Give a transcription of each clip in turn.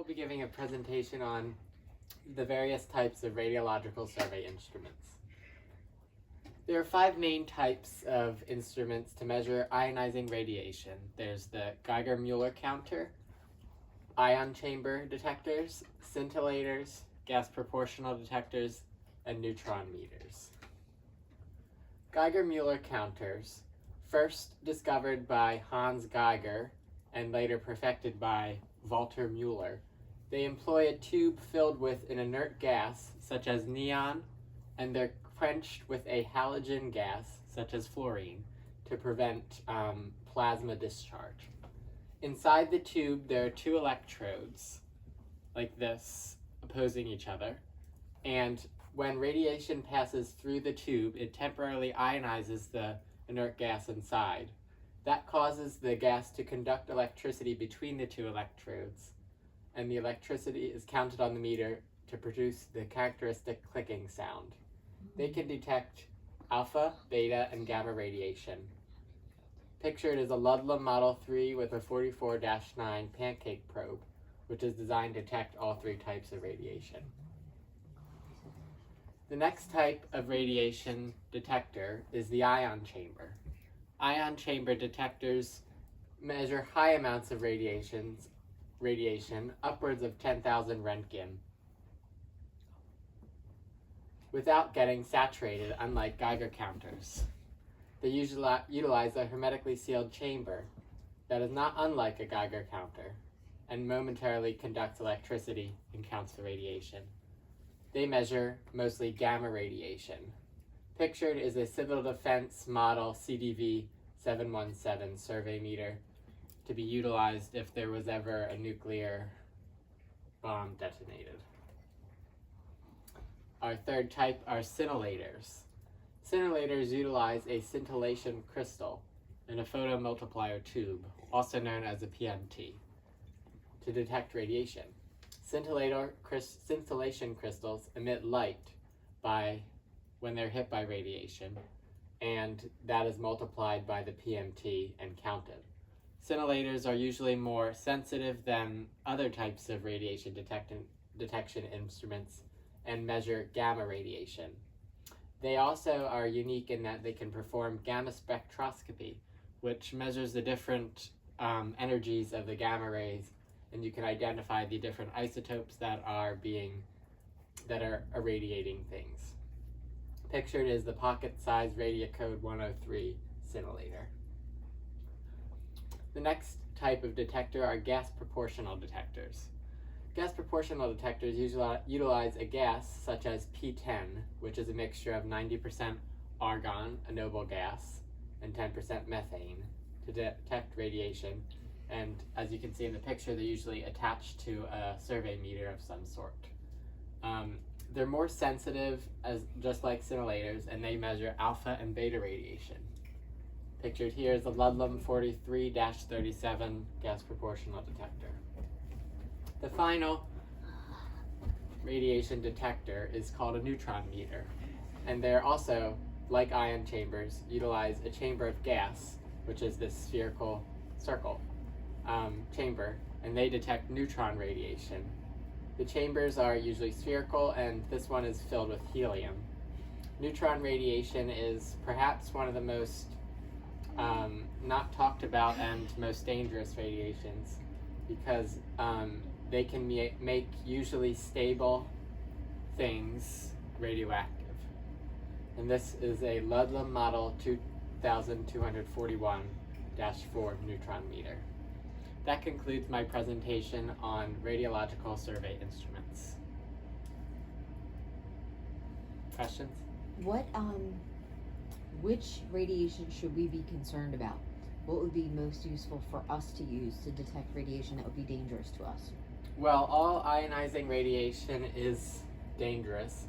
will be giving a presentation on the various types of radiological survey instruments. There are 5 main types of instruments to measure ionizing radiation. There's the Geiger-Muller counter, ion chamber detectors, scintillators, gas proportional detectors, and neutron meters. Geiger-Muller counters, first discovered by Hans Geiger and later perfected by Walter Mueller, they employ a tube filled with an inert gas, such as neon, and they're quenched with a halogen gas, such as fluorine, to prevent plasma discharge. Inside the tube, there are 2 electrodes, like this, opposing each other, and when radiation passes through the tube, it temporarily ionizes the inert gas inside. That causes the gas to conduct electricity between the 2 electrodes, and the electricity is counted on the meter to produce the characteristic clicking sound. They can detect alpha, beta, and gamma radiation. Pictured is a Ludlum Model 3 with a 44-9 pancake probe, which is designed to detect all 3 types of radiation. The next type of radiation detector is the ion chamber. Ion chamber detectors measure high amounts of radiation, upwards of 10,000 Röntgen, without getting saturated, unlike Geiger counters. They usually utilize a hermetically sealed chamber that is not unlike a Geiger counter and momentarily conducts electricity and counts the radiation. They measure mostly gamma radiation. Pictured is a Civil Defense Model CDV 717 survey meter to be utilized if there was ever a nuclear bomb detonated. Our third type are scintillators. Scintillators utilize a scintillation crystal in a photomultiplier tube, also known as a PMT, to detect radiation. Scintillation crystals emit light when they're hit by radiation, and that is multiplied by the PMT and counted. Scintillators are usually more sensitive than other types of radiation detection instruments and measure gamma radiation. They also are unique in that they can perform gamma spectroscopy, which measures the different energies of the gamma rays, and you can identify the different isotopes that are irradiating things. Pictured is the pocket-sized Radiacode 103 scintillator. The next type of detector are gas proportional detectors. Gas proportional detectors utilize a gas such as P10, which is a mixture of 90% argon, a noble gas, and 10% methane to detect radiation. And as you can see in the picture, they're usually attached to a survey meter of some sort. They're more sensitive, just like scintillators, and they measure alpha and beta radiation. Pictured here is the Ludlum 43-37 gas proportional detector. The final radiation detector is called a neutron meter, and they're also, like ion chambers, utilize a chamber of gas, which is this spherical circle chamber, and they detect neutron radiation. The chambers are usually spherical, and this one is filled with helium. Neutron radiation is perhaps one of the most not talked about and most dangerous radiations, because they can make usually stable things radioactive. And this is a Ludlum Model 2241-4 neutron meter. That concludes my presentation on radiological survey instruments. Questions? Which radiation should we be concerned about? What would be most useful for us to use to detect radiation that would be dangerous to us? Well, all ionizing radiation is dangerous,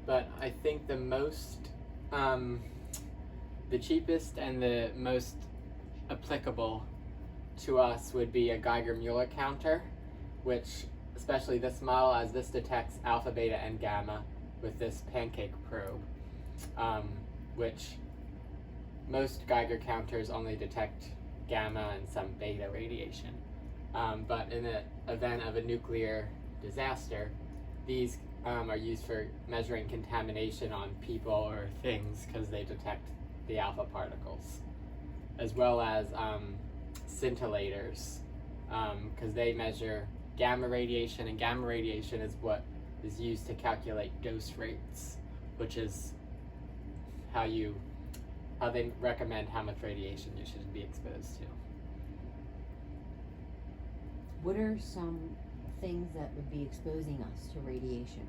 but I think the cheapest and the most applicable to us would be a Geiger-Muller counter, which, especially this model, as this detects alpha, beta, and gamma with this pancake probe, which most Geiger counters only detect gamma and some beta radiation. But in the event of a nuclear disaster, these are used for measuring contamination on people or things because they detect the alpha particles, as well as scintillators because they measure gamma radiation, and gamma radiation is what is used to calculate dose rates, which is how they recommend how much radiation you should be exposed to. What are some things that would be exposing us to radiation?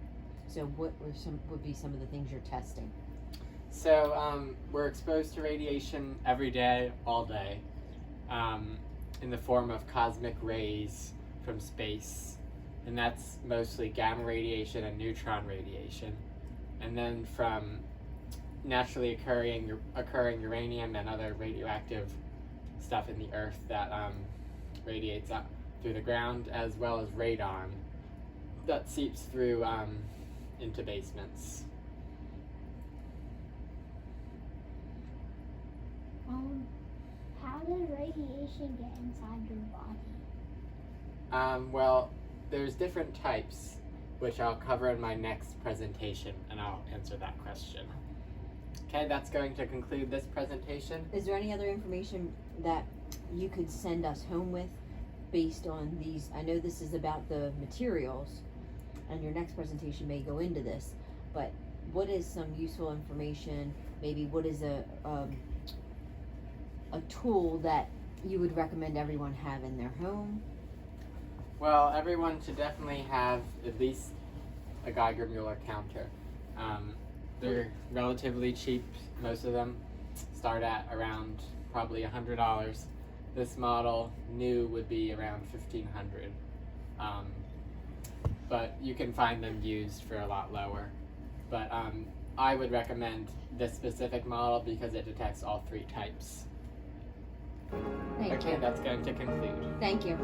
So what would be some of the things you're testing? So we're exposed to radiation every day, all day, in the form of cosmic rays from space, and that's mostly gamma radiation and neutron radiation, and then from naturally occurring uranium and other radioactive stuff in the earth that radiates up through the ground, as well as radon that seeps through into basements. How does radiation get inside your body? Well, there's different types, which I'll cover in my next presentation, and I'll answer that question. Okay, that's going to conclude this presentation. Is there any other information that you could send us home with based on these? I know this is about the materials, and your next presentation may go into this, but what is some useful information? Maybe what is a tool that you would recommend everyone have in their home? Well, everyone should definitely have at least a Geiger-Müller counter. They're relatively cheap. Most of them start at around probably $100. This model, new, would be around $1,500. But you can find them used for a lot lower. But I would recommend this specific model because it detects all three types. Thank Okay, you. that's going to conclude. Thank you.